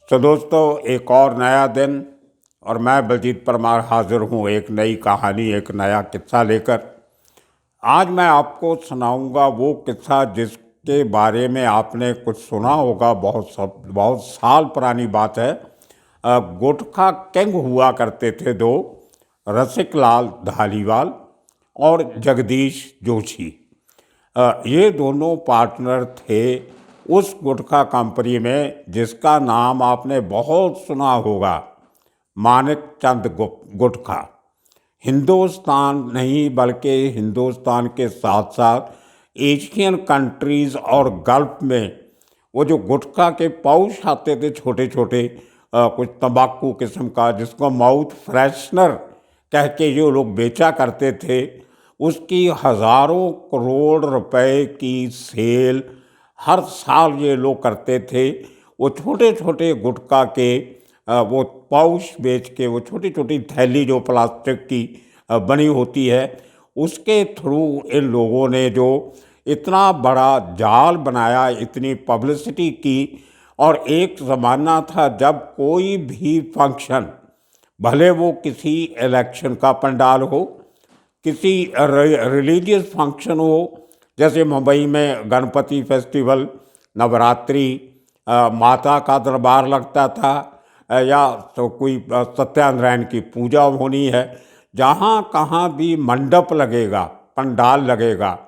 तो दोस्तों, एक और नया दिन और मैं बलजीत परमार हाजिर हूँ एक नई कहानी, एक नया किस्सा लेकर। आज मैं आपको सुनाऊंगा वो किस्सा जिसके बारे में आपने कुछ सुना होगा। बहुत साल पुरानी बात है। गुटखा किंग हुआ करते थे दो, रसिक लाल धालीवाल और जगदीश जोशी। ये दोनों पार्टनर थे उस गुटखा कंपनी में जिसका नाम आपने बहुत सुना होगा, मानिक चंद गुटखा। हिंदुस्तान नहीं बल्कि हिंदुस्तान के साथ साथ एशियन कंट्रीज़ और गल्फ में वो जो गुटखा के पाउच आते थे छोटे छोटे, कुछ तंबाकू किस्म का, जिसको माउथ फ्रेशनर कह के जो लोग बेचा करते थे, उसकी हज़ारों करोड़ रुपए की सेल हर साल ये लोग करते थे। वो छोटे छोटे गुटखा के वो पाउच बेच के, वो छोटी छोटी थैली जो प्लास्टिक की बनी होती है, उसके थ्रू इन लोगों ने जो इतना बड़ा जाल बनाया, इतनी पब्लिसिटी की। और एक ज़माना था जब कोई भी फंक्शन, भले वो किसी इलेक्शन का पंडाल हो, किसी रिलीजियस फंक्शन हो, जैसे मुंबई में गणपति फेस्टिवल, नवरात्रि, माता का दरबार लगता था, या तो कोई सत्यानारायण की पूजा होनी है, जहाँ कहाँ भी मंडप लगेगा, पंडाल लगेगा,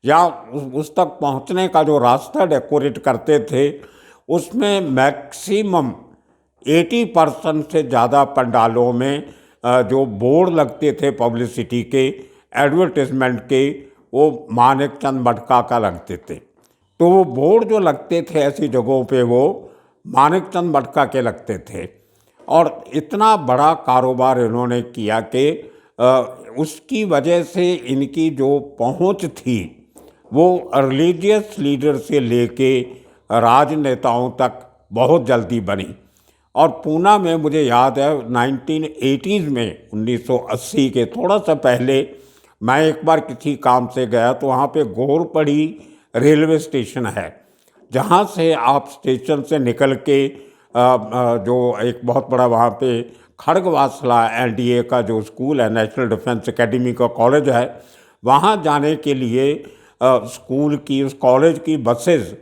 या उस तक पहुँचने का जो रास्ता डेकोरेट करते थे, उसमें मैक्सिमम 80% से ज़्यादा पंडालों में जो बोर्ड लगते थे पब्लिसिटी के, एडवर्टिजमेंट के, वो मानिक चंद मटका का लगते थे। तो वो बोर्ड जो लगते थे ऐसी जगहों पे, वो मानिक चंद मटका के लगते थे। और इतना बड़ा कारोबार इन्होंने किया कि उसकी वजह से इनकी जो पहुंच थी वो रिलीजियस लीडर से लेके राजनेताओं तक बहुत जल्दी बनी। और पूना में मुझे याद है 1980s में, 1980 के थोड़ा सा पहले, मैं एक बार किसी काम से गया तो वहाँ पे घोरपड़ी रेलवे स्टेशन है, जहाँ से आप स्टेशन से निकल के जो एक बहुत बड़ा वहाँ पे खड़गवासला एनडीए का जो स्कूल है, नेशनल डिफेंस एकेडमी का कॉलेज है, वहाँ जाने के लिए स्कूल की, उस कॉलेज की बसेस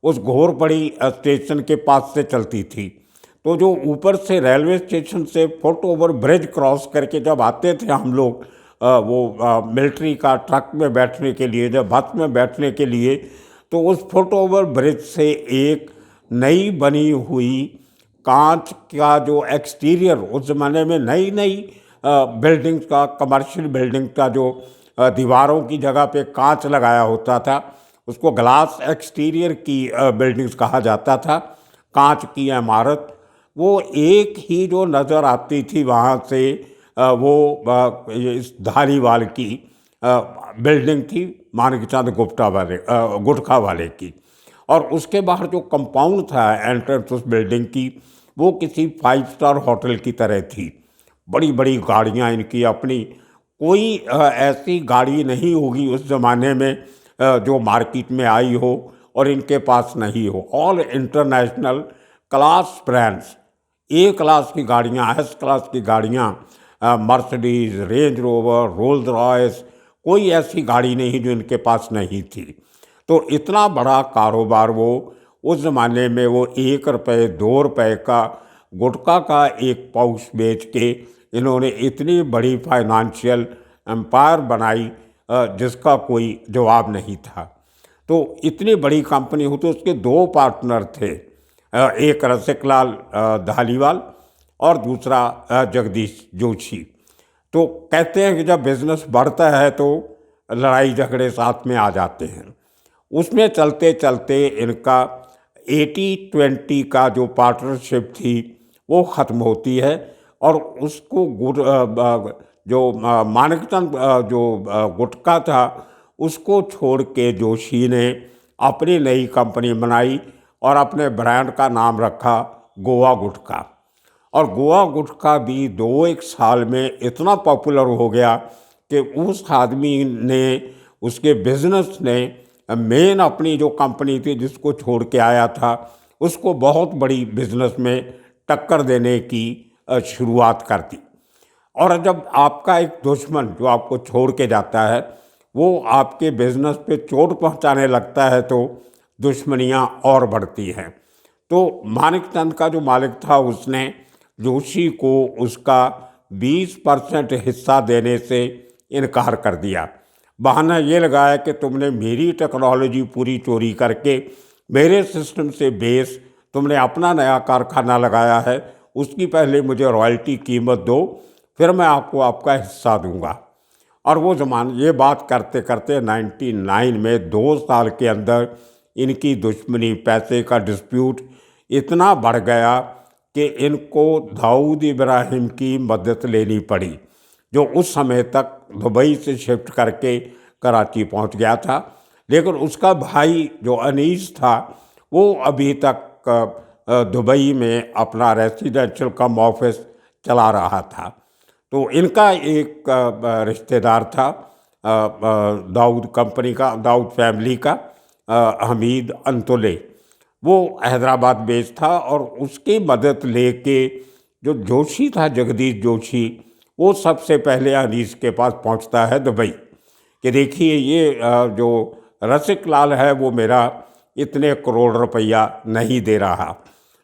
उस घोरपड़ी स्टेशन के पास से चलती थी। तो जो ऊपर से रेलवे स्टेशन से फुट ओवर ब्रिज क्रॉस करके जब आते थे हम लोग, वो मिलिट्री का ट्रक में बैठने के लिए, जब बस में बैठने के लिए, तो उस फुट ओवर ब्रिज से एक नई बनी हुई कांच का जो एक्सटीरियर, उस ज़माने में नई नई बिल्डिंग्स का, कमर्शियल बिल्डिंग का जो दीवारों की जगह पे कांच लगाया होता था, उसको ग्लास एक्सटीरियर की बिल्डिंग्स कहा जाता था, कांच की इमारत, वो एक ही जो नज़र आती थी वहाँ से, वो इस धारीवाल की बिल्डिंग थी, मानिकचंद गुटखा वाले की। और उसके बाहर जो कंपाउंड था एंट्रेंस उस बिल्डिंग की, वो किसी 5 स्टार होटल की तरह थी। बड़ी बड़ी गाड़ियाँ इनकी अपनी, कोई ऐसी गाड़ी नहीं होगी उस ज़माने में जो मार्केट में आई हो और इनके पास नहीं हो। ऑल इंटरनेशनल क्लास ब्रांड्स, ए क्लास की गाड़ियाँ, एस क्लास की गाड़ियाँ, Mercedes, range rover, Rolls Royce, कोई ऐसी गाड़ी नहीं जो इनके पास नहीं थी। तो इतना बड़ा कारोबार वो उस ज़माने में, वो 1 रुपये 2 रुपये का गुटखा का एक पाउच बेच के इन्होंने इतनी बड़ी फाइनेंशियल एम्पायर बनाई जिसका कोई जवाब नहीं था। तो इतनी बड़ी कंपनी हो तो उसके दो पार्टनर थे, एक रसिकलाल धालीवाल और दूसरा जगदीश जोशी। तो कहते हैं कि जब बिज़नेस बढ़ता है तो लड़ाई झगड़े साथ में आ जाते हैं। उसमें चलते चलते इनका 80-20 का जो पार्टनरशिप थी वो ख़त्म होती है, और उसको जो मानिकचंद जो गुटखा था, उसको छोड़ के जोशी ने अपनी नई कंपनी बनाई और अपने ब्रांड का नाम रखा गोवा गुटखा। और गोवा गुटखा भी 2-1 साल में इतना पॉपुलर हो गया कि उस आदमी ने, उसके बिजनेस ने, मेन अपनी जो कंपनी थी जिसको छोड़ के आया था, उसको बहुत बड़ी बिजनेस में टक्कर देने की शुरुआत कर दी। और जब आपका एक दुश्मन जो आपको छोड़ के जाता है वो आपके बिजनेस पे चोट पहुंचाने लगता है तो दुश्मनियां और बढ़ती हैं। तो मानिकचंद का जो मालिक था उसने जोशी को उसका 20% हिस्सा देने से इनकार कर दिया। बहाना ये लगाया कि तुमने मेरी टेक्नोलॉजी पूरी चोरी करके मेरे सिस्टम से बेस तुमने अपना नया कारखाना लगाया है, उसकी पहले मुझे रॉयल्टी कीमत दो, फिर मैं आपको आपका हिस्सा दूंगा। और वो ये बात करते करते 99 में 2 साल के अंदर इनकी दुश्मनी, पैसे का डिस्प्यूट इतना बढ़ गया कि इनको दाऊद इब्राहिम की मदद लेनी पड़ी, जो उस समय तक दुबई से शिफ्ट करके कराची पहुंच गया था। लेकिन उसका भाई जो अनीस था वो अभी तक दुबई में अपना रेसिडेंशियल कम ऑफिस चला रहा था। तो इनका एक रिश्तेदार था दाऊद कंपनी का, दाऊद फैमिली का, हमीद अंतुले, वो हैदराबाद बेस्ड था। और उसकी मदद लेके जो जोशी था, जगदीश जोशी, वो सबसे पहले अनीस के पास पहुंचता है दुबई कि देखिए ये जो रसिक लाल है वो मेरा इतने करोड़ रुपया नहीं दे रहा,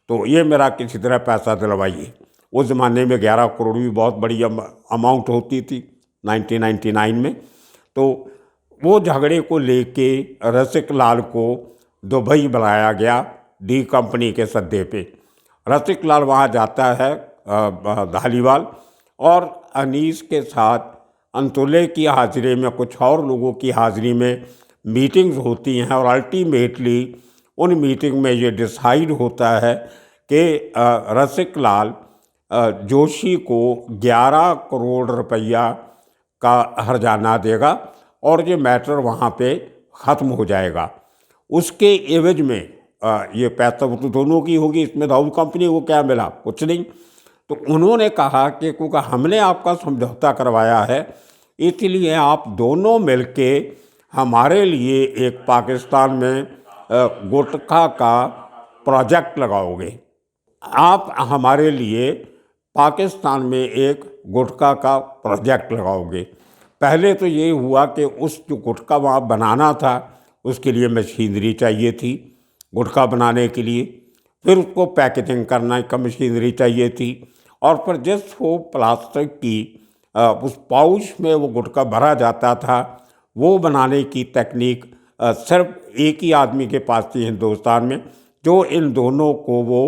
तो ये मेरा किसी तरह पैसा दिलवाइए। उस ज़माने में 11 करोड़ भी बहुत बड़ी अमाउंट होती थी 1999 में। तो वो झगड़े को लेके रसिक लाल को दुबई बुलाया गया डी कंपनी के सद्दे पे। रसिक लाल वहाँ जाता है धालीवाल, और अनीस के साथ अंतुले की हाजिरी में, कुछ और लोगों की हाजिरी में मीटिंग्स होती हैं। और अल्टीमेटली उन मीटिंग में ये डिसाइड होता है कि रसिक लाल जोशी को 11 करोड़ रुपया का हर्जाना देगा और ये मैटर वहाँ पे ख़त्म हो जाएगा। उसके एवज में ये पैसा तो दोनों की होगी, इसमें दाऊद कंपनी को क्या मिला? कुछ नहीं। तो उन्होंने कहा कि क्योंकि हमने आपका समझौता करवाया है, इसलिए आप दोनों मिलके हमारे लिए एक पाकिस्तान में गुटखा का प्रोजेक्ट लगाओगे। आप हमारे लिए पाकिस्तान में एक गुटखा का प्रोजेक्ट लगाओगे। पहले तो ये हुआ कि उस जो गुटखा वहाँ बनाना था उसके लिए मशीनरी चाहिए थी गुटखा बनाने के लिए, फिर उसको पैकेजिंग करने का मशीनरी चाहिए थी, और फिर जिस वो प्लास्टिक की उस पाउच में वो गुटखा भरा जाता था वो बनाने की तकनीक सिर्फ एक ही आदमी के पास थी हिंदुस्तान में, जो इन दोनों को वो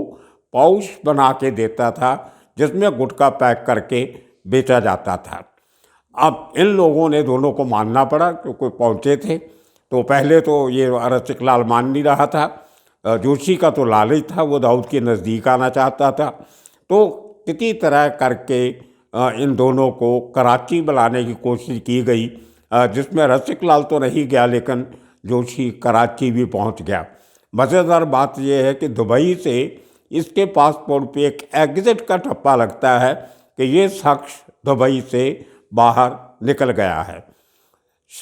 पाउच बना के देता था जिसमें गुटखा पैक करके बेचा जाता था। अब इन लोगों ने दोनों को मानना पड़ा क्योंकि पहुँचे थे। तो पहले तो ये रसिक लाल मान नहीं रहा था, जोशी का तो लालच था, वो दाऊद के नज़दीक आना चाहता था। तो किसी तरह करके इन दोनों को कराची बुलाने की कोशिश की गई, जिसमें रसिक लाल तो नहीं गया लेकिन जोशी कराची भी पहुंच गया। मज़ेदार बात यह है कि दुबई से इसके पासपोर्ट पे एक एग्ज़िट का ठप्पा लगता है कि ये शख्स दुबई से बाहर निकल गया है।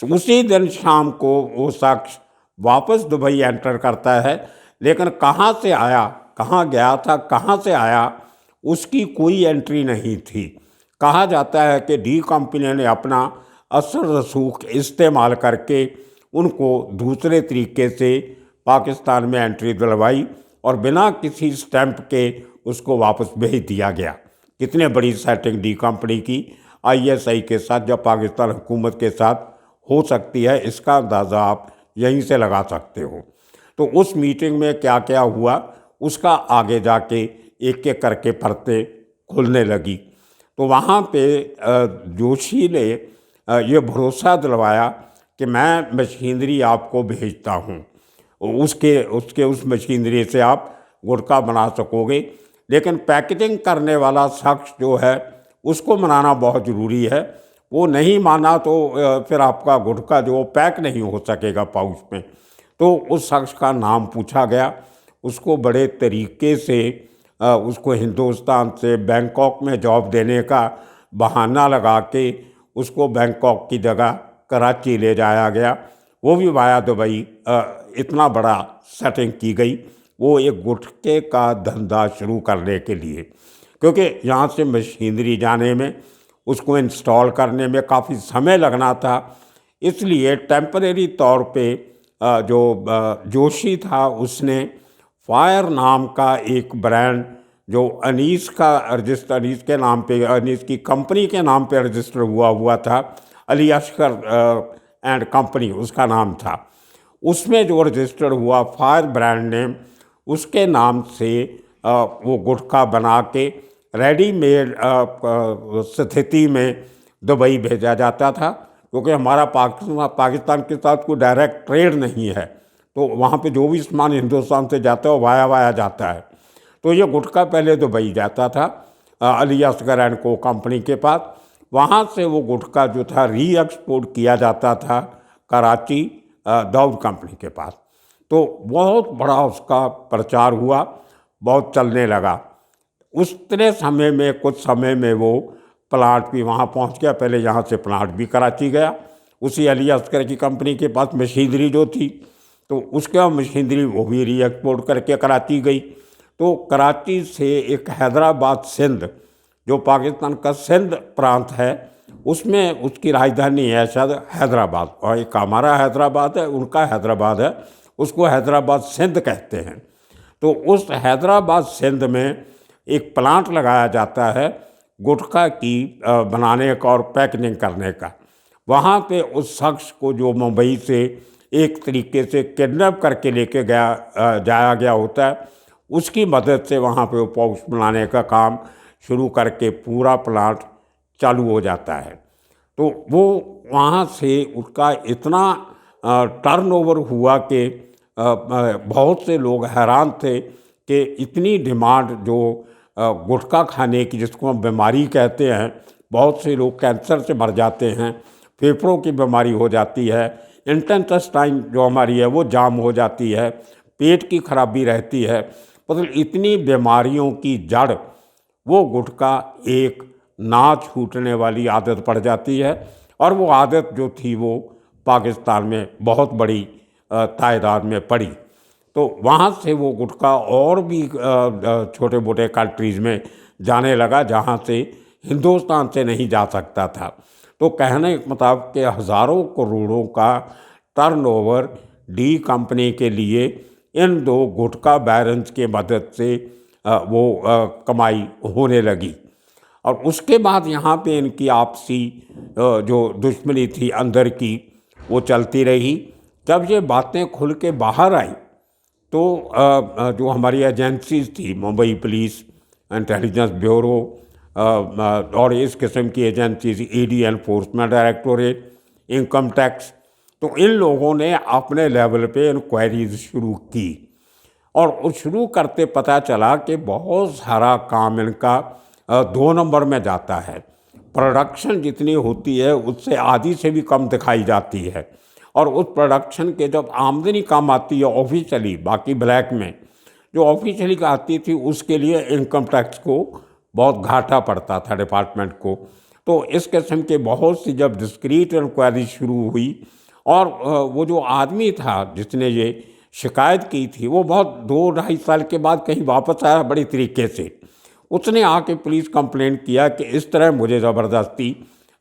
उसी दिन शाम को वो शख्स वापस दुबई एंटर करता है, लेकिन कहाँ से आया, कहाँ गया था, कहाँ से आया, उसकी कोई एंट्री नहीं थी। कहा जाता है कि डी कंपनी ने अपना असर रसूख इस्तेमाल करके उनको दूसरे तरीके से पाकिस्तान में एंट्री दिलवाई और बिना किसी स्टैंप के उसको वापस भेज दिया गया। कितने बड़ी सेटिंग डी कंपनी की ISI के साथ, जब पाकिस्तान हुकूमत के साथ हो सकती है, इसका अंदाज़ा आप यहीं से लगा सकते हो। तो उस मीटिंग में क्या क्या हुआ उसका आगे जाके एक एक करके परतें खुलने लगी। तो वहाँ पे जोशी ने ये भरोसा दिलवाया कि मैं मशीनरी आपको भेजता हूँ, उस मशीनरी से आप गुटखा बना सकोगे, लेकिन पैकेजिंग करने वाला शख्स जो है उसको मनाना बहुत ज़रूरी है। वो नहीं माना तो फिर आपका गुटखा जो पैक नहीं हो सकेगा पाउच में। तो उस शख्स का नाम पूछा गया, उसको बड़े तरीके से उसको हिंदुस्तान से बैंकॉक में जॉब देने का बहाना लगा के उसको बैंकॉक की जगह कराची ले जाया गया, वो भी वाया दुबई। इतना बड़ा सेटिंग की गई वो एक गुटखे का धंधा शुरू करने के लिए, क्योंकि यहाँ से मशीनरी जाने में, उसको इंस्टॉल करने में काफ़ी समय लगना था। इसलिए टेम्परेरी तौर पे जोशी था, उसने फायर नाम का एक ब्रांड जो अनीस का रजिस्टर, अनीस के नाम पे, अनीस की कंपनी के नाम पे रजिस्टर हुआ था, अली अस्कर एंड कंपनी उसका नाम था, उसमें जो रजिस्टर हुआ फायर ब्रांड नेम, उसके नाम से वो गुटखा बना के रेडीमेड स्थिति में दुबई भेजा जाता था, क्योंकि हमारा पाकिस्तान के साथ कोई डायरेक्ट ट्रेड नहीं है, तो वहाँ पे जो भी सामान हिंदुस्तान से जाता है वो वाया जाता है। तो ये गुटखा पहले दुबई जाता था अली असगर एंड को कंपनी के पास, वहाँ से वो गुटखा जो था री एक्सपोर्ट किया जाता था कराची दाऊद कंपनी के पास। तो बहुत बड़ा उसका प्रचार हुआ, बहुत चलने लगा। उतने समय में, कुछ समय में वो प्लांट भी वहाँ पहुँच गया। पहले यहाँ से प्लांट भी कराची गया, उसी अली असगर की कंपनी के पास मशीनरी जो थी, तो उसके बाद मशीनरी वो भी री एक्सपोर्ट करके कराची गई। तो कराची से एक हैदराबाद सिंध, जो पाकिस्तान का सिंध प्रांत है, उसमें उसकी राजधानी है शायद हैदराबाद, और एक हमारा हैदराबाद है, उनका हैदराबाद है, उसको हैदराबाद सिंध कहते हैं। तो उस हैदराबाद सिंध में एक प्लांट लगाया जाता है गुटखा की बनाने का और पैकेजिंग करने का। वहाँ पे उस शख्स को जो मुंबई से एक तरीके से किडनैप करके लेके जाया गया होता है, उसकी मदद से वहाँ पे वो पाउच बनाने का काम शुरू करके पूरा प्लांट चालू हो जाता है। तो वो वहाँ से उसका इतना टर्नओवर हुआ कि बहुत से लोग हैरान थे कि इतनी डिमांड जो गुटखा खाने की, जिसको हम बीमारी कहते हैं, बहुत से लोग कैंसर से मर जाते हैं, फेफड़ों की बीमारी हो जाती है, इंटेस्टाइन जो हमारी है वो जाम हो जाती है, पेट की खराबी रहती है, मतलब इतनी बीमारियों की जड़ वो गुटखा एक ना छूटने वाली आदत पड़ जाती है। और वो आदत जो थी वो पाकिस्तान में बहुत बड़ी तादाद में पड़ी। तो वहाँ से वो गुटखा और भी छोटे मोटे कंट्रीज़ में जाने लगा, जहाँ से हिंदुस्तान से नहीं जा सकता था। तो कहने के मुताबिक के हज़ारों करोड़ों का टर्नओवर डी कंपनी के लिए इन दो गुटखा बैरन्स के मदद से वो कमाई होने लगी। और उसके बाद यहाँ पे इनकी आपसी जो दुश्मनी थी अंदर की, वो चलती रही। जब ये बातें खुल के बाहर आई तो जो हमारी एजेंसीज थी, मुंबई पुलिस, इंटेलिजेंस ब्यूरो और इस किस्म की agencies, ED enforcement directorate, income tax, तो इन लोगों ने अपने लेवल पे इंक्वायरीज शुरू की। और उस शुरू करते पता चला कि बहुत सारा काम इनका 2 नंबर में जाता है। प्रोडक्शन जितनी होती है उससे आधी से भी कम दिखाई जाती है। और उस प्रोडक्शन के जब आमदनी कम आती है ऑफिशियली, बाकी ब्लैक में जो ऑफिशियली आती थी, उसके लिए इनकम टैक्स को बहुत घाटा पड़ता था डिपार्टमेंट को। तो इस किस्म के बहुत सी जब डिस्क्रीट इंक्वायरी शुरू हुई, और वो जो आदमी था जिसने ये शिकायत की थी, वो बहुत 2-2.5 साल के बाद कहीं वापस आया बड़ी तरीके से। उसने आके पुलिस कंप्लेंट किया कि इस तरह मुझे ज़बरदस्ती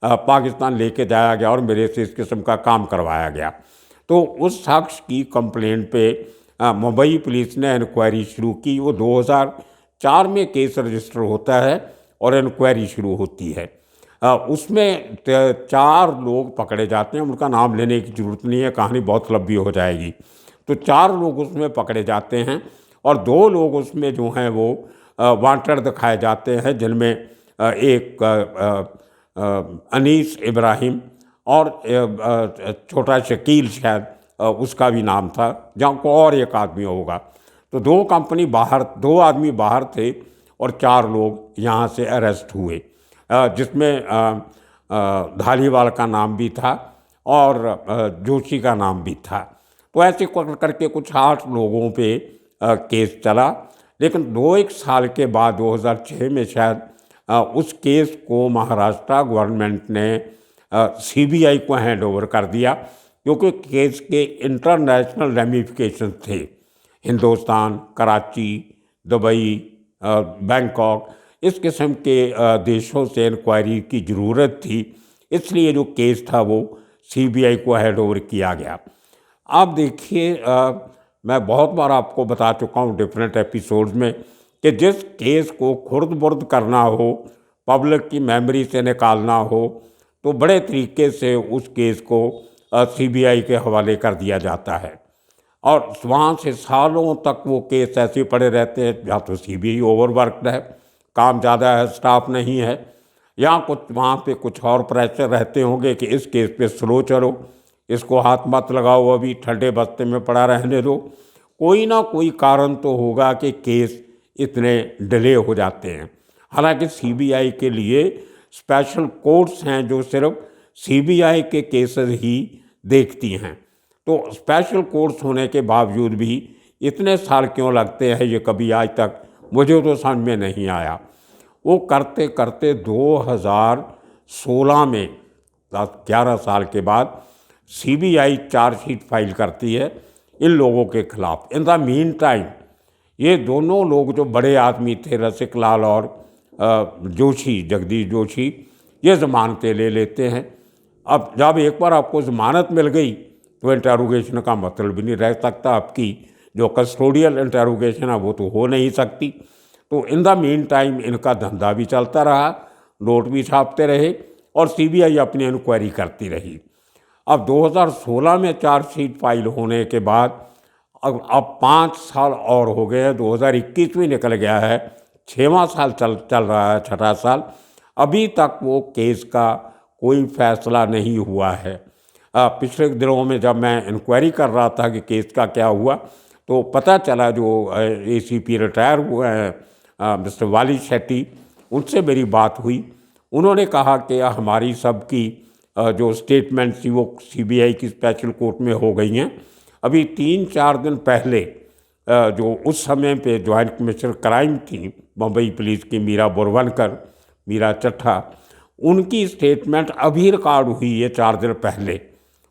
पाकिस्तान लेके जाया गया और मेरे से इस किस्म का काम करवाया गया। तो उस शख्स की कंप्लेंट पे मुंबई पुलिस ने इंक्वायरी शुरू की। वो 2004 में केस रजिस्टर होता है और इंक्वायरी शुरू होती है। उसमें 4 लोग पकड़े जाते हैं, उनका नाम लेने की ज़रूरत नहीं है, कहानी बहुत लंबी हो जाएगी। तो 4 लोग उसमें पकड़े जाते हैं और 2 लोग उसमें जो हैं वो वांटेड दिखाए जाते हैं, जिनमें एक अनीस इब्राहिम और छोटा शकील शायद उसका भी नाम था, जहाँ को और एक आदमी होगा। तो 2 आदमी बाहर थे और 4 लोग यहाँ से अरेस्ट हुए, जिसमें धालीवाल का नाम भी था और जोशी का नाम भी था। तो ऐसे करके कुछ 8 लोगों पे केस चला। लेकिन 2-1 साल के बाद 2006 में शायद उस केस को महाराष्ट्र गवर्नमेंट ने सीबीआई को हैंड ओवर कर दिया, क्योंकि केस के इंटरनेशनल रेमिफिकेशन थे। हिंदुस्तान, कराची, दुबई, बैंकॉक, इस किस्म के देशों से इंक्वायरी की ज़रूरत थी, इसलिए जो केस था वो सीबीआई को हैंड ओवर किया गया। आप देखिए, मैं बहुत बार आपको बता चुका हूँ डिफरेंट एपिसोड्स में कि जिस केस को खुर्द बुर्द करना हो, पब्लिक की मेमोरी से निकालना हो, तो बड़े तरीके से उस केस को सीबीआई के हवाले कर दिया जाता है और वहाँ से सालों तक वो केस ऐसे पड़े रहते हैं। या तो सीबीआई ओवरवर्कड है, काम ज़्यादा है, स्टाफ नहीं है, या कुछ वहाँ पे कुछ और प्रेशर रहते होंगे कि इस केस पे स्लो चलो, इसको हाथ मत लगाओ, अभी ठंडे बस्ते में पड़ा रहने दो। कोई ना कोई कारण तो होगा कि केस इतने डिले हो जाते हैं। हालांकि सीबीआई के लिए स्पेशल कोर्ट्स हैं जो सिर्फ सीबीआई के केसेस ही देखती हैं, तो स्पेशल कोर्ट्स होने के बावजूद भी इतने साल क्यों लगते हैं, ये कभी आज तक मुझे तो समझ में नहीं आया। वो करते करते 2016 में 11 साल के बाद सीबीआई चार्जशीट फाइल करती है इन लोगों के खिलाफ। इन द मीन टाइम ये दोनों लोग जो बड़े आदमी थे, रसिक लाल और जोशी, जगदीश जोशी, ये ज़मानतें ले लेते हैं। अब जब एक बार आपको ज़मानत मिल गई तो इंटरोगेशन का मतलब भी नहीं रह सकता, आपकी जो कस्टोडियल इंटरोगेशन है वो तो हो नहीं सकती। तो इन द मीन टाइम इनका धंधा भी चलता रहा, नोट भी छापते रहे और सीबीआई अपनी इंक्वायरी करती रही। अब 2016 में चार्जशीट फाइल होने के बाद अब 5 साल और हो गए हैं, 2021 में निकल गया है, 6वां साल चल रहा है, 6ठा साल, अभी तक वो केस का कोई फैसला नहीं हुआ है। पिछले दिनों में जब मैं इंक्वायरी कर रहा था कि केस का क्या हुआ, तो पता चला जो एसीपी रिटायर हुए हैं मिस्टर वाली शेट्टी, उनसे मेरी बात हुई। उन्होंने कहा कि हमारी सबकी जो स्टेटमेंट थी वो सीबीआई की स्पेशल कोर्ट में हो गई हैं। अभी 3-4 दिन पहले जो उस समय पे जॉइंट कमिश्नर क्राइम थी बम्बई पुलिस की मीरा बोरवनकर, मीरा चट्ठा, उनकी स्टेटमेंट अभी रिकॉर्ड हुई है 4 दिन पहले।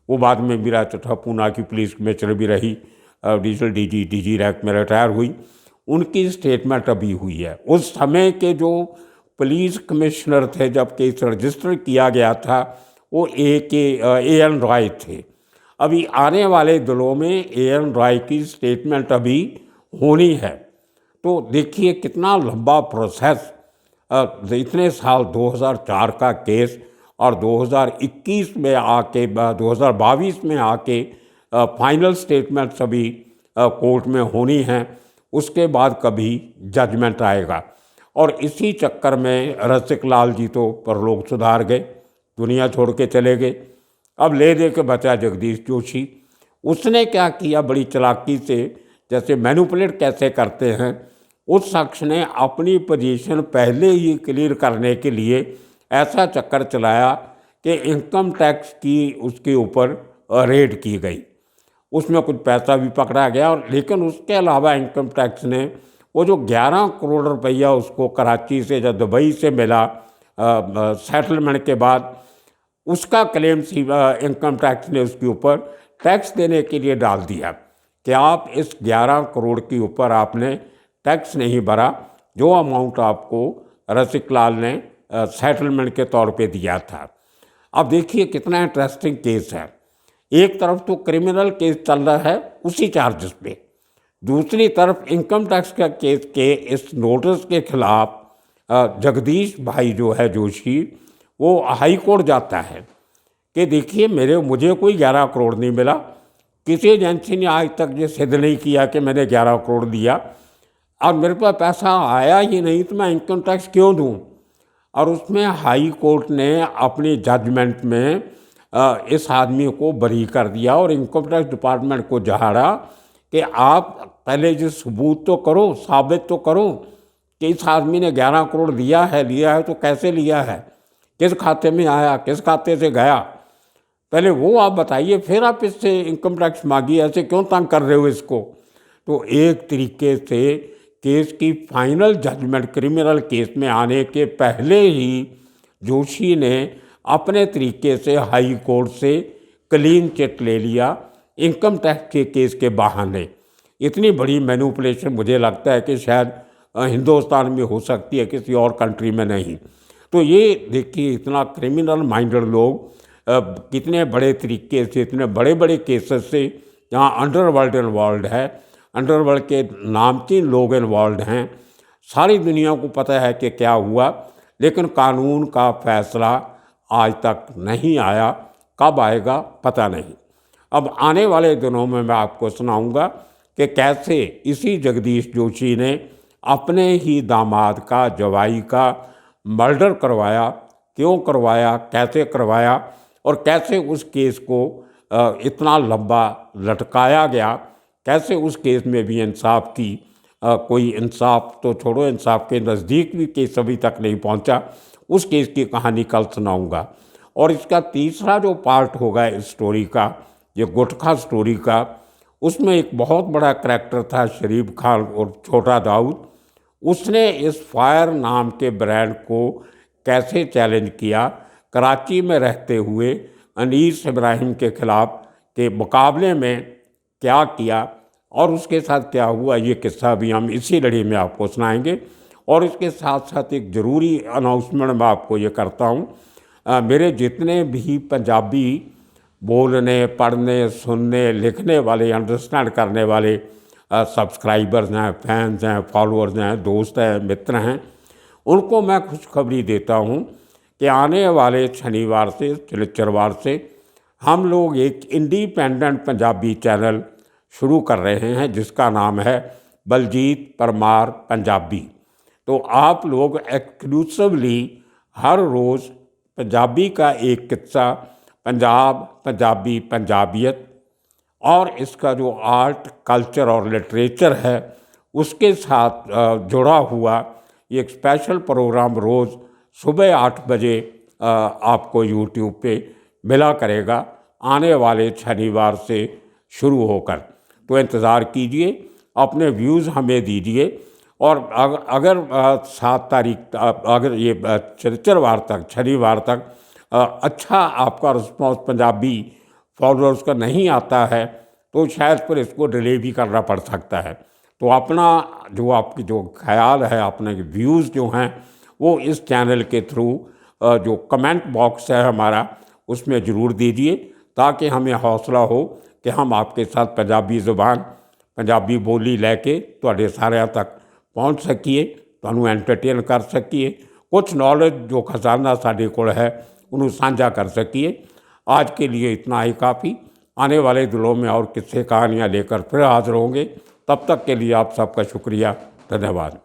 वो बाद में मीरा चट्ठा पूना की पुलिस कमिश्नर भी रही, एडिशनल डीजी रैंक में रिटायर हुई, उनकी स्टेटमेंट अभी हुई है। उस समय के जो पुलिस कमिश्नर थे जब केस रजिस्टर किया गया था वो ए.एन. रॉय थे। अभी आने वाले दिनों में ए.एन. रॉय की स्टेटमेंट अभी होनी है। तो देखिए कितना लंबा प्रोसेस, इतने साल, 2004 का केस और 2021 में आके 2022 में आके फाइनल स्टेटमेंट अभी कोर्ट में होनी हैं, उसके बाद कभी जजमेंट आएगा। और इसी चक्कर में रसिक लाल जी तो परलोक सुधार गए, दुनिया छोड़ के चले गए। अब ले दे के बचा जगदीश जोशी। उसने क्या किया, बड़ी चालाकी से, जैसे मैनिपुलेट कैसे करते हैं, उस शख्स ने अपनी पोजीशन पहले ही क्लियर करने के लिए ऐसा चक्कर चलाया कि इनकम टैक्स की उसके ऊपर रेड की गई, उसमें कुछ पैसा भी पकड़ा गया। और लेकिन उसके अलावा इनकम टैक्स ने वो जो 11 करोड़ रुपया उसको कराची से या दुबई से मिला सेटलमेंट के बाद, उसका क्लेम इनकम टैक्स ने उसके ऊपर टैक्स देने के लिए डाल दिया कि आप इस 11 करोड़ के ऊपर आपने टैक्स नहीं भरा, जो अमाउंट आपको रसिक लाल ने सेटलमेंट के तौर पे दिया था। अब देखिए कितना इंटरेस्टिंग केस है। एक तरफ तो क्रिमिनल केस चल रहा है उसी चार्जेस पे, दूसरी तरफ इनकम टैक्स का केस के इस नोटिस के खिलाफ जगदीश भाई जो है जोशी, वो हाई कोर्ट जाता है कि देखिए मुझे कोई 11 करोड़ नहीं मिला, किसी एजेंसी ने आज तक ये सिद्ध नहीं किया कि मैंने 11 करोड़ दिया, और मेरे पास पैसा आया ही नहीं तो मैं इनकम टैक्स क्यों दूं। और उसमें हाई कोर्ट ने अपनी जजमेंट में इस आदमी को बरी कर दिया और इनकम टैक्स डिपार्टमेंट को झाड़ा कि आप पहले जो सबूत तो करो, साबित तो करो कि इस आदमी ने 11 करोड़ लिया है तो कैसे लिया है, किस खाते में आया, किस खाते से गया, पहले वो आप बताइए, फिर आप इससे इनकम टैक्स मांगिए, ऐसे क्यों तंग कर रहे हो इसको। तो एक तरीके से केस की फाइनल जजमेंट क्रिमिनल केस में आने के पहले ही जोशी ने अपने तरीके से हाई कोर्ट से क्लीन चिट ले लिया इनकम टैक्स के केस के बहाने इतनी बड़ी मैनिपुलेशन मुझे लगता है कि शायद हिंदुस्तान में हो सकती है, किसी और कंट्री में नहीं। तो ये देखिए इतना क्रिमिनल माइंडेड लोग कितने बड़े तरीके से, इतने बड़े बड़े केसेस से, जहाँ अंडरवर्ल्ड इन्वॉल्व है, अंडरवर्ल्ड के नामचीन लोग इन्वॉल्व हैं, सारी दुनिया को पता है कि क्या हुआ, लेकिन कानून का फैसला आज तक नहीं आया। कब आएगा पता नहीं। अब आने वाले दिनों में मैं आपको सुनाऊंगा कि कैसे इसी जगदीश जोशी ने अपने ही दामाद का, जवाई का मर्डर करवाया, क्यों करवाया, कैसे करवाया, और कैसे उस केस को इतना लंबा लटकाया गया, कैसे उस केस में भी इंसाफ की कोई इंसाफ तो छोड़ो, इंसाफ के नज़दीक भी केस अभी तक नहीं पहुंचा। उस केस की कहानी कल सुनाऊंगा। और इसका तीसरा जो पार्ट होगा इस स्टोरी का, ये गुटखा स्टोरी का, उसमें एक बहुत बड़ा करैक्टर था शरीफ खान और छोटा दाऊद। उसने इस फायर नाम के ब्रांड को कैसे चैलेंज किया, कराची में रहते हुए अनीस इब्राहिम के खिलाफ के मुकाबले में क्या किया और उसके साथ क्या हुआ, ये किस्सा भी हम इसी लड़ी में आपको सुनाएंगे। और इसके साथ साथ एक ज़रूरी अनाउंसमेंट मैं आपको ये करता हूँ, मेरे जितने भी पंजाबी बोलने, पढ़ने, सुनने, लिखने वाले, अंडरस्टैंड करने वाले सब्सक्राइबर्स हैं, फैंस हैं, फॉलोअर्स हैं, दोस्त हैं, मित्र हैं, उनको मैं खुशखबरी देता हूँ कि आने वाले शनिवार से, शनिचरवार से हम लोग एक इंडिपेंडेंट पंजाबी चैनल शुरू कर रहे हैं जिसका नाम है बलजीत परमार पंजाबी। तो आप लोग एक्सक्लूसिवली हर रोज़ पंजाबी का एक किस्सा, पंजाब, पंजाबी, पंजाबियत और इसका जो आर्ट, कल्चर और लिटरेचर है उसके साथ जुड़ा हुआ ये एक स्पेशल प्रोग्राम रोज़ सुबह 8 बजे आपको यूट्यूब पे मिला करेगा, आने वाले शनिवार से शुरू होकर। तो इंतज़ार कीजिए, अपने व्यूज़ हमें दीजिए। और अगर 7 तारीख अगर ये शनिवार तक अच्छा आपका रिस्पॉन्स पंजाबी फॉलोअर्स का नहीं आता है तो शायद फिर इसको डिले भी करना पड़ सकता है। तो अपना जो आपकी जो ख्याल है, अपने व्यूज़ जो हैं वो इस चैनल के थ्रू जो कमेंट बॉक्स है हमारा उसमें ज़रूर दीजिए, ताकि हमें हौसला हो कि हम आपके साथ पंजाबी ज़ुबान, पंजाबी बोली लैके तुहाडे सारिਆਂ तक पहुँच सकीए, तुहानूं एंटरटेन कर सकीए, कुछ नॉलेज जो खजाना साडे कोल है उन्होंने साझा कर सकिए। आज के लिए इतना ही काफ़ी। आने वाले दिनों में और किस्से कहानियाँ लेकर फिर हाजिर होंगे। तब तक के लिए आप सबका शुक्रिया, धन्यवाद।